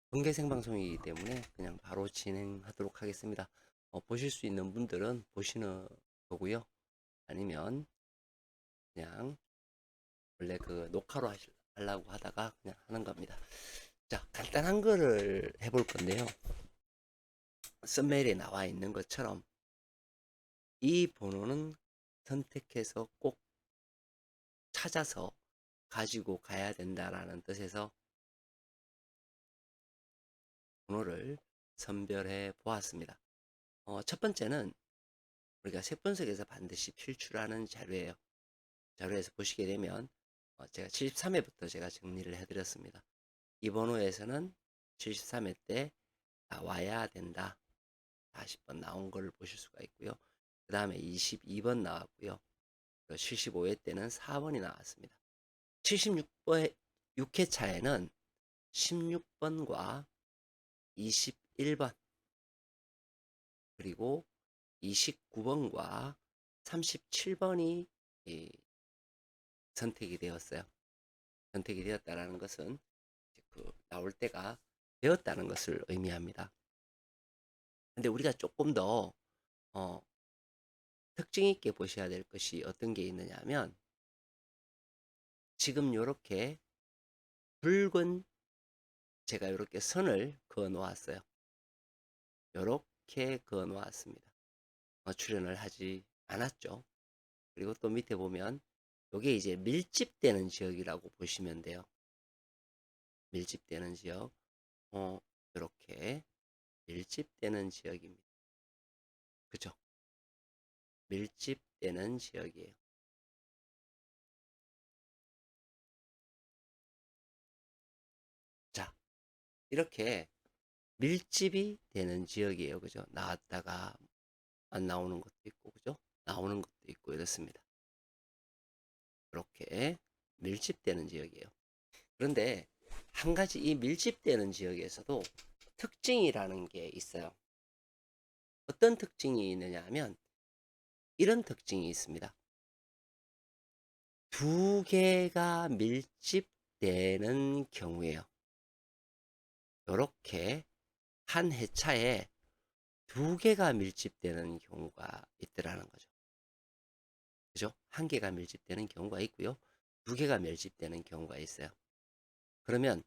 공개 생방송이기 때문에 그냥 바로 진행하도록 하겠습니다. 보실 수 있는 분들은 보시는 거고요. 아니면 그냥 원래 그 녹화로 하려고 하다가 그냥 하는 겁니다. 자, 간단한 거를 해볼 건데요. 썸메일에 나와 있는 것처럼 이 번호는 선택해서 꼭 찾아서 가지고 가야 된다라는 뜻에서 번호를 선별해 보았습니다. 첫 번째는 우리가 세 분석에서 반드시 필출하는 자료예요. 자료에서 보시게 되면 제가 73회부터 제가 정리를 해드렸습니다. 이 번호에서는 73회 때 나와야 된다. 40번 나온 걸 보실 수가 있고요. 그 다음에 22번 나왔고요. 75회 때는 4번이 나왔습니다. 76번, 6회 차에는 16번과 21번, 그리고 29번과 37번이 선택이 되었어요. 선택이 되었다라는 것은 그 나올 때가 되었다는 것을 의미합니다. 근데 우리가 조금 더 어, 특징 있게 보셔야 될 것이 어떤 게 있느냐 하면 지금 이렇게 붉은 제가 이렇게 선을 그어 놓았어요. 이렇게 그어 놓았습니다. 출연을 하지 않았죠. 그리고 또 밑에 보면 이게 이제 밀집되는 지역이라고 보시면 돼요. 밀집되는 지역. 이렇게 밀집되는 지역입니다. 그죠? 밀집되는 지역이에요. 자, 이렇게 밀집이 되는 지역이에요. 그죠? 나왔다가 안 나오는 것도 있고, 그죠? 나오는 것도 있고, 이렇습니다. 이렇게 밀집되는 지역이에요. 그런데 한 가지 이 밀집되는 지역에서도 특징이라는 게 있어요. 어떤 특징이 있느냐 하면 이런 특징이 있습니다. 두 개가 밀집되는 경우에요. 이렇게 한 회차에 두 개가 밀집되는 경우가 있더라는 거죠. 그죠? 한 개가 밀집되는 경우가 있고요. 두 개가 밀집되는 경우가 있어요. 그러면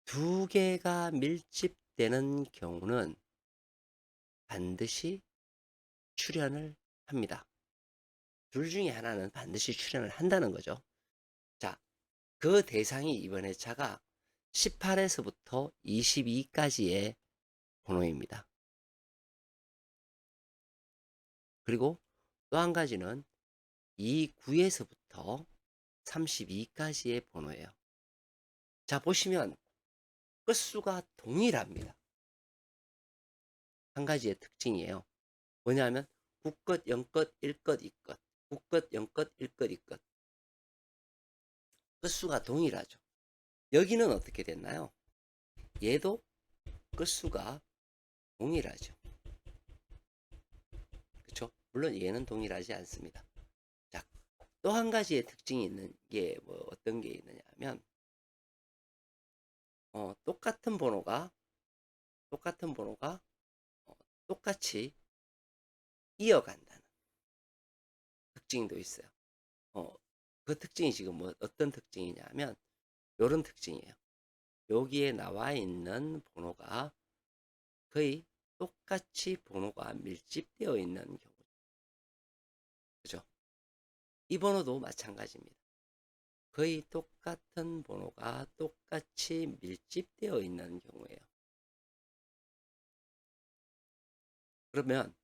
두 개가 밀집되는 경우는 반드시 출연을 합니다. 둘 중에 하나는 반드시 출연을 한다는 거죠. 자, 그 대상이 이번 회차가 18에서부터 22까지의 번호입니다. 그리고 또 한 가지는 이 9에서부터 32까지의 번호예요. 자, 보시면 끝수가 동일합니다. 한 가지의 특징이에요. 뭐냐면 9끝, 0끝, 1끝, 2끝, 9끝, 0끝, 1끝, 2끝. 끝수가 동일하죠. 여기는 어떻게 됐나요? 얘도 끝수가 동일하죠. 그렇죠? 물론 얘는 동일하지 않습니다. 자, 또 한 가지의 특징이 있는 게 뭐 어떤 게 있느냐 하면 똑같은 번호가 어, 똑같이 이어간다는 특징도 있어요. 어, 그 특징이 지금 뭐 어떤 특징이냐면 이런 특징이에요. 여기에 나와 있는 번호가 거의 똑같이 번호가 밀집되어 있는 경우. 그죠? 이 번호도 마찬가지입니다. 거의 똑같은 번호가 똑같이 밀집되어 있는 경우예요. 그러면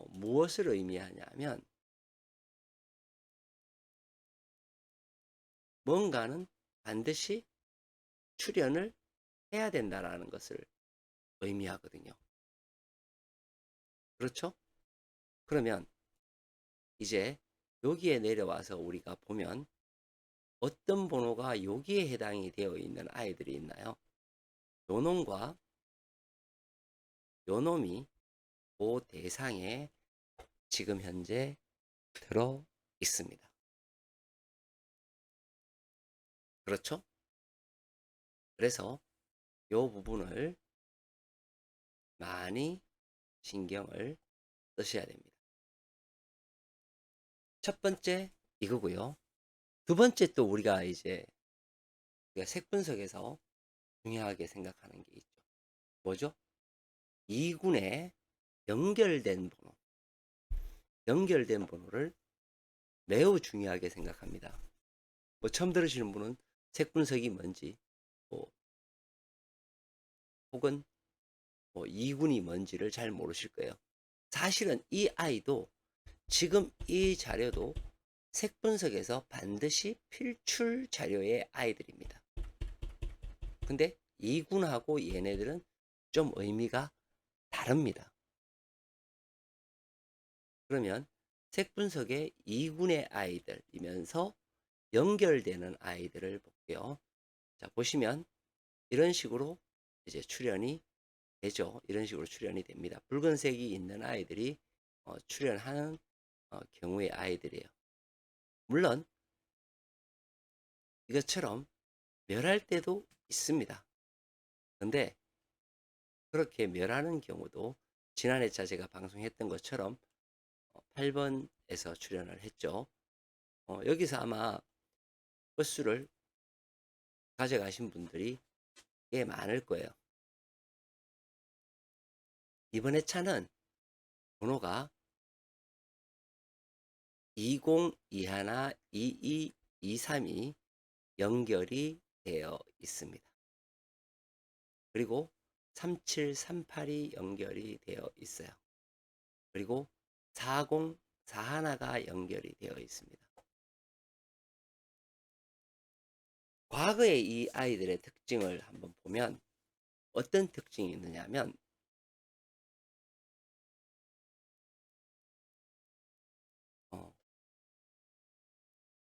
무엇을 의미하냐면 뭔가는 반드시 출연을 해야 된다라는 것을 의미하거든요. 그렇죠? 그러면 이제 여기에 내려와서 우리가 보면 어떤 번호가 여기에 해당이 되어 있는 아이들이 있나요? 요놈과 요놈이 그 대상에 지금 현재 들어 있습니다. 그렇죠? 그래서 요 부분을 많이 신경을 쓰셔야 됩니다. 첫 번째 이거고요. 두 번째 또 우리가 색 분석에서 중요하게 생각하는 게 있죠. 뭐죠? 이군에 연결된 번호, 연결된 번호를 매우 중요하게 생각합니다. 뭐 처음 들으시는 분은 색 분석이 뭔지, 뭐 혹은 뭐 이군이 뭔지를 잘 모르실 거예요. 사실은 이 아이도 지금 이 자료도 색 분석에서 반드시 필출 자료의 아이들입니다. 근데 이군하고 얘네들은 좀 의미가 다릅니다. 그러면 색 분석의 2군의 아이들이면서 연결되는 아이들을 볼게요. 자, 보시면 이런 식으로 이제 출현이 되죠. 이런 식으로 출현이 됩니다. 붉은색이 있는 아이들이 출현하는 경우의 아이들이에요. 물론 이것처럼 멸할 때도 있습니다. 근데 그렇게 멸하는 경우도 지난 회차 제가 방송했던 것처럼 8번에서 출연을 했죠. 여기서 아마 버스를 가져가신 분들이 꽤 많을 거예요. 이번 회차는 번호가 2021, 22, 23이 연결이 되어 있습니다. 그리고 3738이 연결이 되어 있어요. 그리고 40, 41가 연결이 되어 있습니다. 과거의 이 아이들의 특징을 한번 보면 어떤 특징이 있느냐면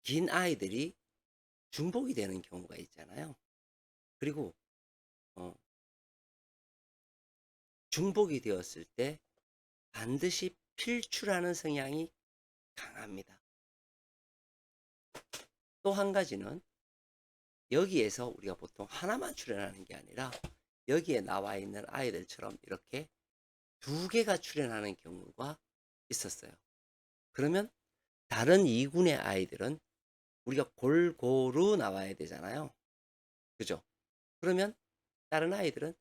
긴 아이들이 중복이 되는 경우가 있잖아요. 그리고 어, 중복이 되었을 때 반드시 필출하는 성향이 강합니다. 또 한 가지는 여기에서 우리가 보통 하나만 출연하는 게 아니라 여기에 나와 있는 아이들처럼 이렇게 두 개가 출연하는 경우가 있었어요. 그러면 다른 2군의 아이들은 우리가 골고루 나와야 되잖아요. 그죠? 그러면 다른 아이들은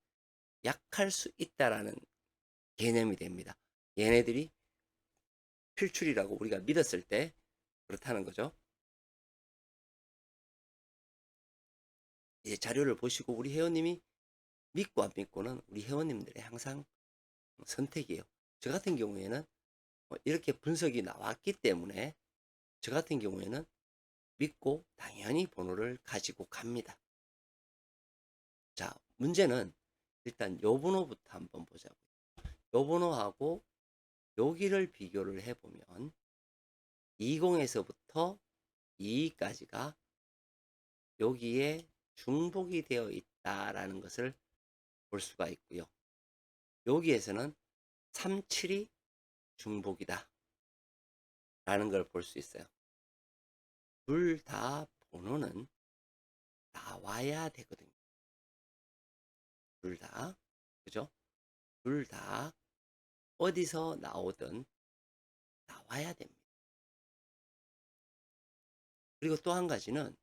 약할 수 있다라는 개념이 됩니다. 얘네들이 필출이라고 우리가 믿었을 때 그렇다는 거죠. 이제 자료를 보시고 우리 회원님이 믿고 안 믿고는 우리 회원님들의 항상 선택이에요. 저 같은 경우에는 이렇게 분석이 나왔기 때문에 저 같은 경우에는 믿고 당연히 번호를 가지고 갑니다. 자, 문제는 일단 요 번호부터 한번 보자고요. 요 번호하고 여기를 비교를 해보면 20에서부터 22까지가 여기에 중복이 되어 있다라는 것을 볼 수가 있고요. 여기에서는 37이 중복이다 라는 걸 볼 수 있어요. 둘 다 번호는 나와야 되거든요. 둘 다, 그죠? 둘 다 어디서 나오든 나와야 됩니다. 그리고 또 한 가지는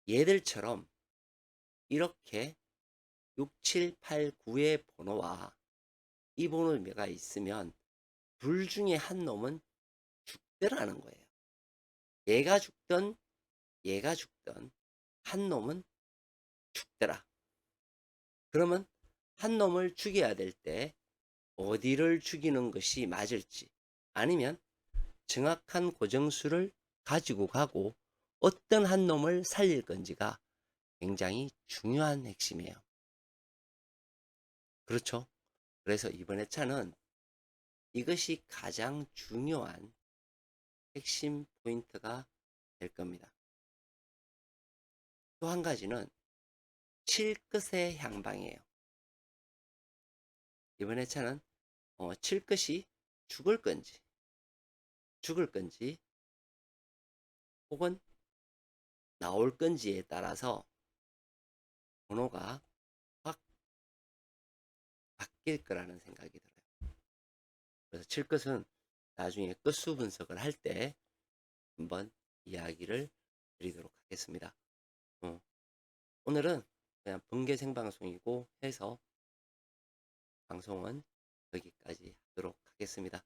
얘들처럼 이렇게 6, 7, 8, 9의 번호와 이 번호가 있으면 둘 중에 한 놈은 죽더라는 거예요. 얘가 죽던 얘가 죽던 한 놈은 죽더라. 그러면 한 놈을 죽여야 될 때 어디를 죽이는 것이 맞을지 아니면 정확한 고정수를 가지고 가고 어떤 한 놈을 살릴 건지가 굉장히 중요한 핵심이에요. 그렇죠? 그래서 이번 회차는 이것이 가장 중요한 핵심 포인트가 될 겁니다. 또 한 가지는 칠 것의 향방이에요. 이번 회차는 칠 것이 죽을 건지 혹은 나올 건지에 따라서 번호가 바뀔 거라는 생각이 들어요. 그래서 칠 것은 나중에 끝수 분석을 할 때 한번 이야기를 드리도록 하겠습니다. 오늘은 그냥 번개 생방송이고 해서 방송은 여기까지 하도록 하겠습니다.